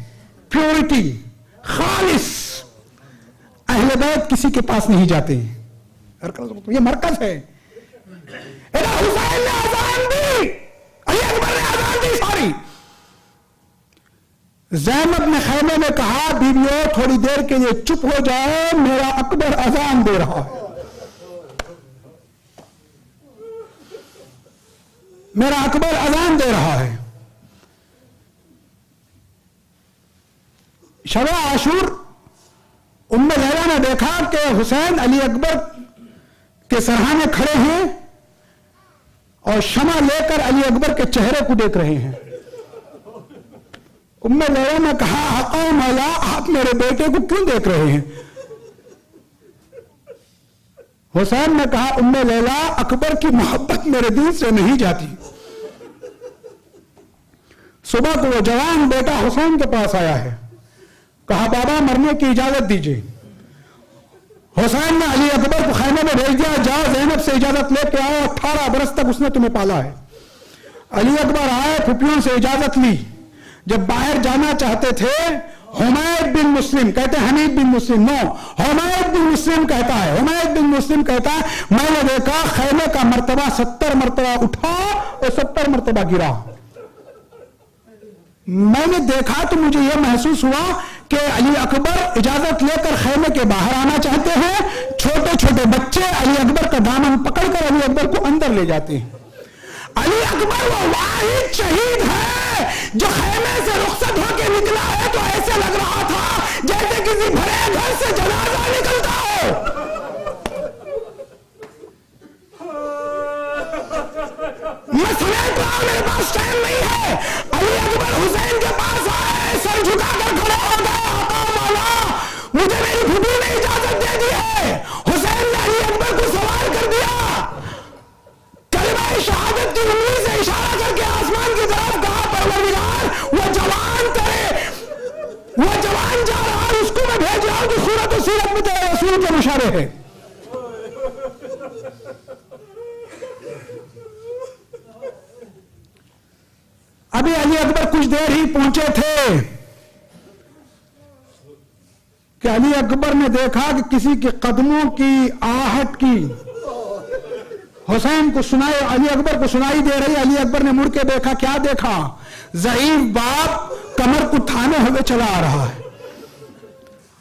प्योरिटी, खालिस। अहले बैत किसी के पास नहीं जाते, ये मरकज है। हुसैन ने आजान दी, अली अकबर ने आजान दी सारी। ज़ैनब ने खैमे में कहा, बीवियों थोड़ी देर के लिए चुप हो जाओ, मेरा अकबर अजान दे रहा है, मेरा अकबर अजान दे रहा है। शब आशूर उम्मे लैला ने देखा कि हुसैन अली अकबर के सरहाने खड़े हैं और शमा लेकर अली अकबर के चेहरे को देख रहे हैं। उम्मे लैला ने कहा, आका मौला आप मेरे बेटे को क्यों देख रहे हैं? हुसैन ने कहा, उम्मे लैला अकबर की मोहब्बत मेरे दिल से नहीं जाती। सुबह को वो जवान बेटा हुसैन के पास आया है, कहा बाबा मरने की इजाजत दीजिए। हुसैन ने अली अकबर को खैमे में भेज दिया, जाओ ज़ैनब से इजाजत लेके आओ, 18 बरस तक उसने तुम्हें पाला है। अली अकबर आए, फुफियों से इजाजत ली। जब बाहर जाना चाहते थे, हुमैद बिन मुस्लिम कहते, हमीद बिन मुस्लिम नो, हुमैद बिन मुस्लिम कहता है, हुमैद बिन मुस्लिम कहता है, मैंने देखा खैमे का मर्तबा 70 मर्तबा उठा और 70 मर्तबा गिरा। मैंने देखा तो मुझे यह महसूस हुआ कि अली अकबर इजाजत लेकर खैमे के बाहर आना चाहते हैं, छोटे छोटे बच्चे अली अकबर का दामन पकड़कर अली अकबर को अंदर ले जाते हैं। अली अकबर वो वाहिद शहीद है जो खैमे से रुखसत होकर निकला है, तो ऐसे लग रहा था जैसे किसी भरे घर से जनाजा निकलता हो। मैं समेट रहा हूं, मेरे पास टाइम नहीं है। अली अकबर हुसैन के पास आए, सर झुकाकर खड़े हो गए, आका मौला मुझे मेरी फूफी ने इजाजत दे दी है। हुसैन ने अली अकबर को सवार कर दिया, कलमा शहादत की उंगली से इशारा करके आसमान की तरफ कहा, परवरदिगार वो जवान जा रहा है, उसको मैं भेज रहा हूं जो सूरत और सीरत में तेरे रसूल के मुशारे है। अभी अली अकबर कुछ देर ही पहुंचे थे कि अली अकबर ने देखा कि किसी के कदमों की आहट की हुसैन को सुनाई, अली अकबर को सुनाई दे रही। अली अकबर ने मुड़ के देखा, क्या देखा? ज़ईफ बाप कमर को थामे हुए चला आ रहा है।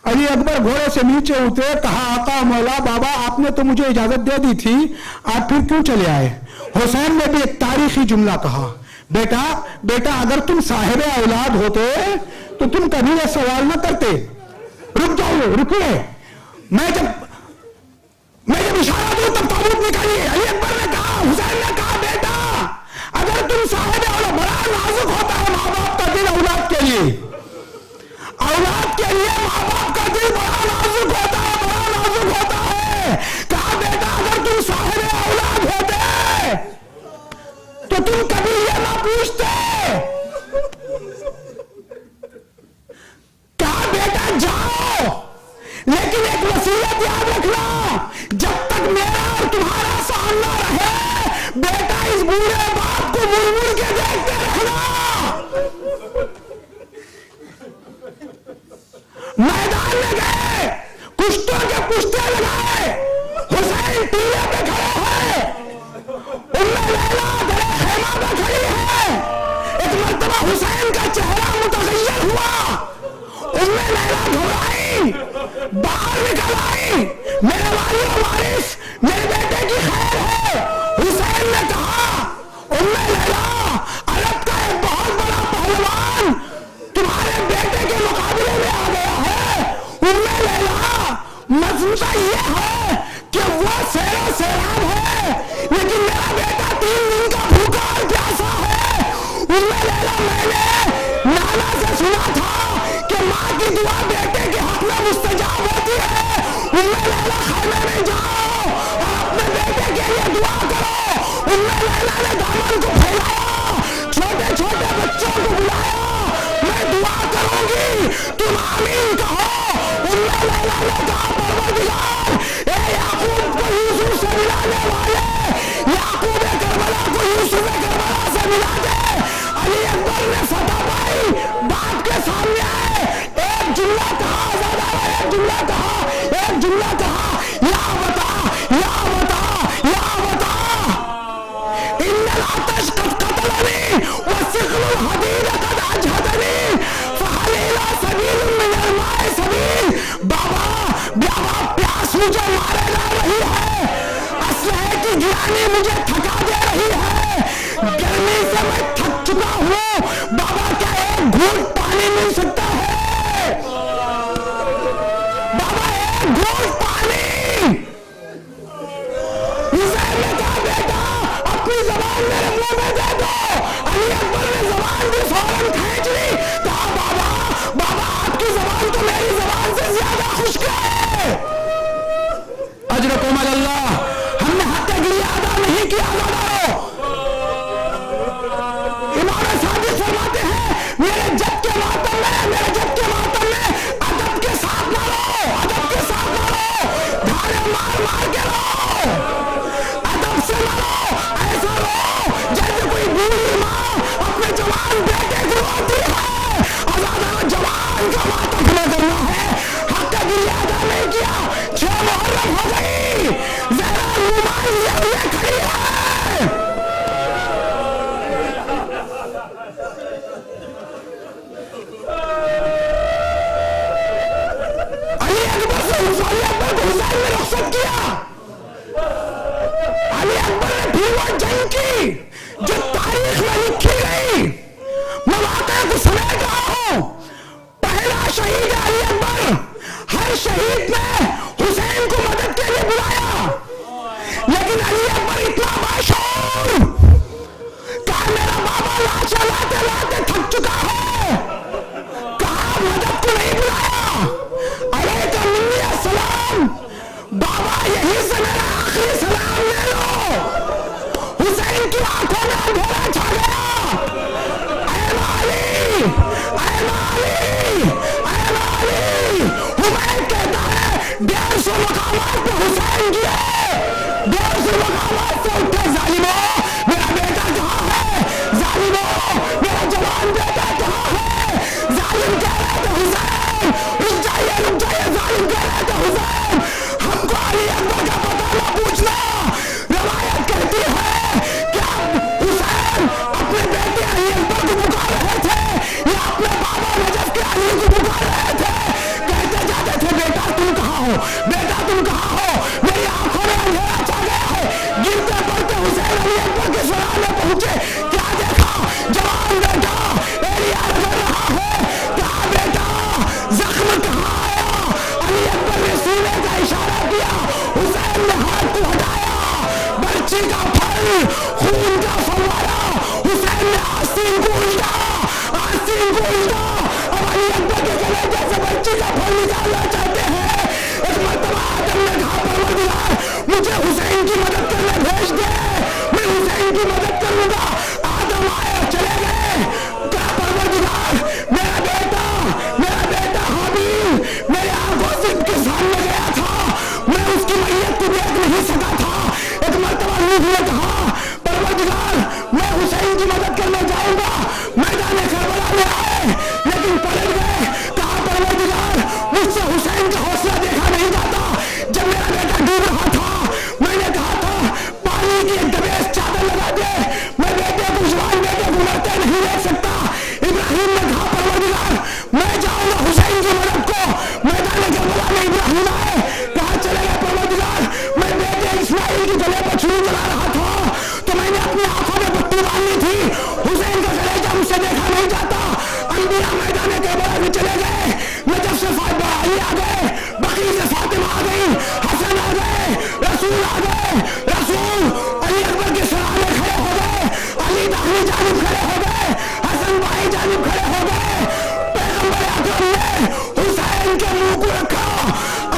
अली अकबर घोड़े से नीचे उतरे, कहा आका मौला बाबा आपने तो मुझे इजाजत दे दी थी, आप फिर क्यों चले आए? हुसैन ने भी एक तारीखी जुमला कहा, बेटा बेटा अगर तुम साहिब औलाद होते तो तुम कभी यह सवाल न करते। रुक जाओ, रुकिए, मैं जब इशारा दूं तब ताबूत निकालिए। अली अकबर ने कहा, हुसैन ने कहा, बेटा अगर तुम साहिब औलाद, बड़ा नाजुक होता है माँ बाप का दिल औलाद के लिए, औलाद के लिए माँ बाप का दिल बड़ा नाजुक होता है, बड़ा नाजुक होता है। कहा बेटा अगर तुम साहिब औलाद होते तो तुम कभी ये ना पूछते। कहा बेटा जाओ, लेकिन एक वसीयत याद इस बूढ़े बाप को मुड़ मुड़ के देखते रहना। मैदान में गए, कुश्तों के पुश्ते लगाए, हुसैन टीले पे खड़े हैं, उम्मे लैला दरे खेमा पे खड़ी है। एक मर्तबा हुसैन का चेहरा मुतगय्यर हुआ, उम्मे लैला घबराई, बाहर निकल आई, मेरे वालियों वारिस, मेरे बेटे की खैर है। हुसैन ने कहा, उम्मे लैला, अरब का एक बहुत बड़ा पहलवान तुम्हारे बेटे के मुकाबले में आ गया है। उम्मे लैला, मसला ये है कि वो शेरो शेराब है, लेकिन मेरा बेटा 3 दिन का भूखा और प्यासा है। उम्मे लैला, मैंने नाना से सुना था कि माँ की दुआ बेटे के हक में मुस्तजाब होती है। उम्मे लैला, खैमे में जाओ और अपने बेटे के लिए दुआ करो। उम्मे लैला ने दामन को फैलाया, छोटे छोटे बच्चों को बुलाया, मैं दुआ करूंगी, तुम आमीन कहो। उम्मे लैला ने कहा, परवरदिगार, ए याकूब को यूसुफ से मिलाने वाले, याकूब करबला को यूसुफ करबला से मिला दे। अली अकबर ने फतह पाई, बाप के सामने आए, एक जुमला कहा, एक जुमला कहा, एक जुमला कहा, या बता, या बता, या बता, इन्नल आतश कद कतलनी वसिक़लुल हदीद कद अजहदनी फहल इला सबील मिनल माए सबील। बाबा, प्यास मुझे मारे जा रही है, असलहे की गिरानी मुझे थका दे रही है, गर्मी से मैं थक चुका हूँ। बाबा, क्या एक घूंट पानी मिल सकता है? बाबा, एक घूंट पानी। हुसैन ने कहा, बेटा अपनी जबान मेरे मुंह में दे दो। अली अकबर ने जबान भी फौरन खींच ली। कहा, बाबा, आपकी जबान तो मेरी जबान से ज्यादा खुश्क है। अजरकुम अल्लाह, हमने हक के लिए अदा नहीं किया। इमाम सादिक फरमाते हैं, मेरे जब के मातम में अदब के साथ मारो, अदब के साथ मारो, धारे मार मार के रो, अदब से मारो, ऐसा रो जैसे कोई बूढ़ी माँ अपने जवान बेटे को रोती है। आजादा जवान का मातम न करना है, हक का गिरिया अदा नहीं किया। 6 मुहर्रम हो गई, जरा रुमाल लिए हुए खड़ी है। अली अकबर को हुसैन ने रुखसत किया। अली अकबर ने फिर वो जंग की जो तारीख में लिखी गई। मैं वाकई को समेट रहा हूं। पहला शहीद अली अकबर, हर शहीद ने हुसैन को मदद के लिए बुलाया, लेकिन अली अकबर इतना बाशऊर, कहा मेरा बाबा लाशें लाते लाते थक चुका है, कहा मदद को नहीं बुलाया। अलैका मिन्नी अस्सलाम, बाबा यहीं से मेरा आखिरी सलाम ले लो। हुसैन की आंखों में अंधेरा छा गया। ऐ माली, ऐ माली, ऐ माली। हुसैन कहता है, 150 मकामात पे हुसैन की है, 150 मकामात से उठे जालिमों, मेरा बेटा कहाँ है? जालिमों, मेरा जवान बेटा कहाँ है? जालिम कह रहे थे हुसैन, रुक जाइए, जालिम कह रहे थे हुसैन, हमको अली अकबर का पता न पूछना। रवायत कहती है कि हुसैन अपने बेटे अली अकबर को पुकार रहे थे या अपने बाबा नजफ के अली को पुकार रहे थे। कहते जाते थे, बेटा तुम कहाँ हो, बेटा तुम कहाँ हो? मेरी आंखों में अंधेरा छा गया है। गिरते पड़ते हुसैन अली अकबर के सराहने पहुंचे। क्या देखा? जवान बेटा एरिया लग रहा है। कहा, बेटा जख्म कहाँ आया? अली अकबर ने सीने का इशारा किया। हुसैन ने हाथ को हटाया, बर्ची का फल, खून का फव्वारा। हुसैन ने आस्तीन को उल्टा, आस्तीन को उल्टा। अब अली अकबर के कलेजे से बर्ची का फल निकालना चाहते हैं। एक मर्तबा आदम ने कहा, परवरदिगार मुझे हुसैन की मदद करने भेज दे, मैं हुसैन की मदद करूंगा। आदम आए, चले गए। क्या परवरदिगार, मेरा बेटा हाबील मेरे आंखों से के सामने गया था, मैं उसकी मैयत को देख नहीं सका था। एक मर्तबा नूह ने कहा, परवरदिगार की मदद करने जाऊंगा। मैदान करबला में आए लेकिन पलट गए। कहा परवरदिगार मुझसे हुसैन का हौसला देखा नहीं जाता। जब मेरा बेटा डूब रहा था मैंने कहा था पानी की एक दबेश चादर लगा दे, मैं बेटे को जवान बेटे को मरते नहीं देख सकता। इब्राहिम ने कहा परवरदिगार मैं जाऊंगा हुसैन की मदद को। मैदान करबला में इब्राहिम आए, कहा चले गए परवरदिगार मैं बेटे इस्माइल की गले पर छुरी चला रहा था तो मैंने अपनी आंखों में पट्टी बांधी थी। हुसैन का कलेजा मुझसे देखा नहीं जाता। अंबिया मैदान करबला में चले गए। नजफ से फातिमा अली आ गए, बकी से फातिमा आ गई, हसन आ गए, रसूल आ गए। रसूल अली अकबर के सराहने खड़े हो गए, अली दाहिनी जानिब खड़े हो गए, हसन बाई जानिब खड़े हो गए। पैगंबर अकरम ने हुसैन के मुंह को रखा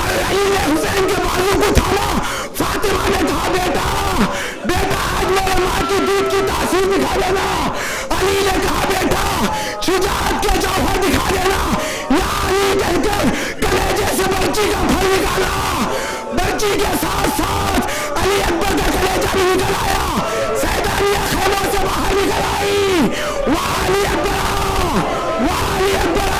और अली ने हुसैन के बाजू को थामा। फातिमा ने कहा बेटा बेटा आज मेरे माँ की दूध की तासीर दिखा देना। अली ने कहा बेटा शुजाअत के जौहर दिखा देना। या अली कहकर कलेजे से बर्ची का फल निकाला। बर्ची के साथ साथ अली अकबर का कलेजा भी निकल आया। सैदानिया खैमों से बाहर निकल आई। वहां अली अकबर, वहां अली अकबर,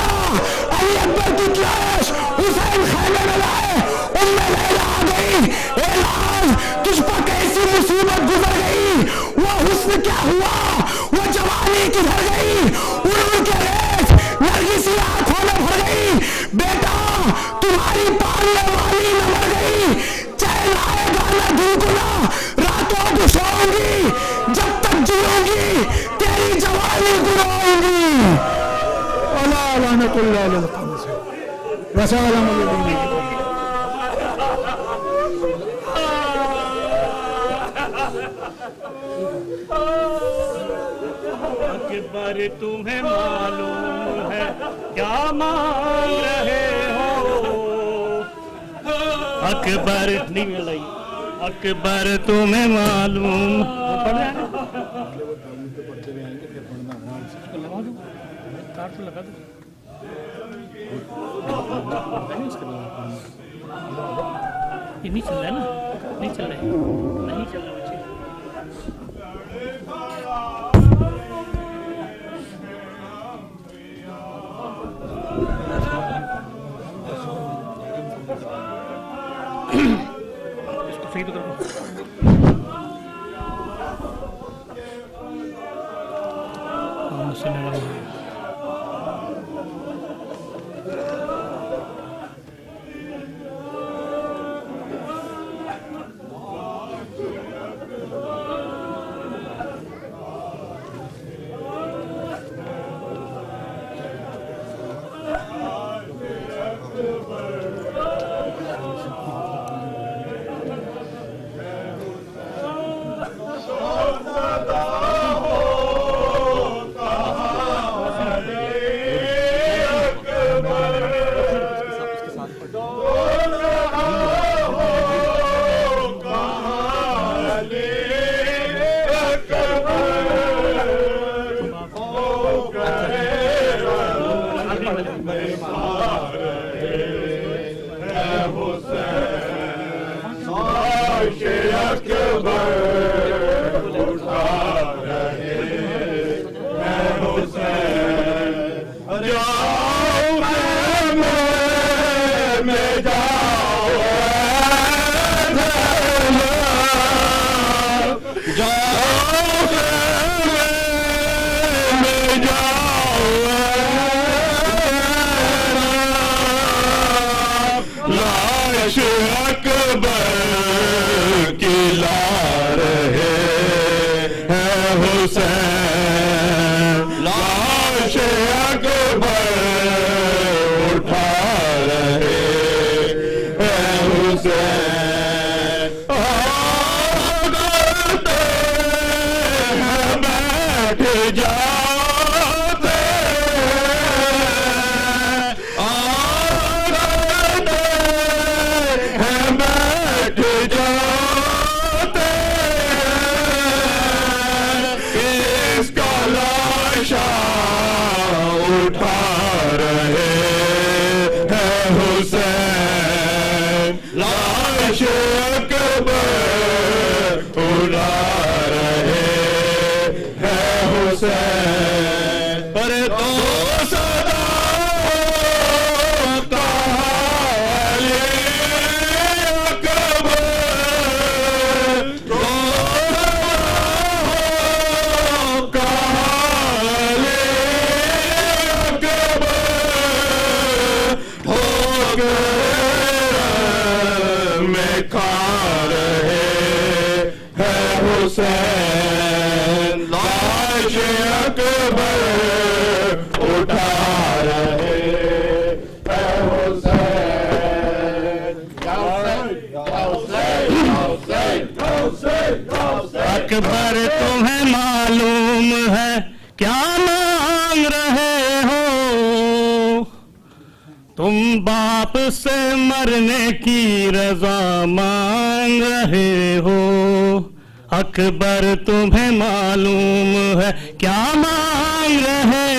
अली अकबर की लाश हुसैन खैमे में लाए। उम्मे लैला आ गई। ए लाल तुझ पर कैसी मुसीबत गुजर गई, वो हुस्न क्या हुआ, वो जवानी किधर गई, उड़ूर के रेत नरगिसी आंखों में भर गई। बेटा तुम्हारी पालने वाली न मर गई। चैन आएगा न दिन को ना रातों को सोऊंगी, जब तक जीऊंगी तेरी जवानी को रोऊंगी। अल्लाह लानतुल्लाह अलैहि वसल्लम। अकबर तुम्हें मालूम है क्या मांग रहे हो। अकबर नहीं मिल रही। अकबर तुम्हें मालूम लगा दो। ये नहीं चल रहा है ना, नहीं चल रहा है, नहीं चल रहा बच्चे। इसको सही तो करो। देखा रहे हैं हुसैन, लाश अकबर उठा रहे हैं हुसैन। या हुसैन, या हुसैन, या हुसैन, या हुसैन, या हुसैन। अकबर तुम्हें मालूम है क्या मांग रहे हो, तुम बाप से मरने की रजा मांग रहे हो। अकबर तुम्हें मालूम है क्या मांग रहे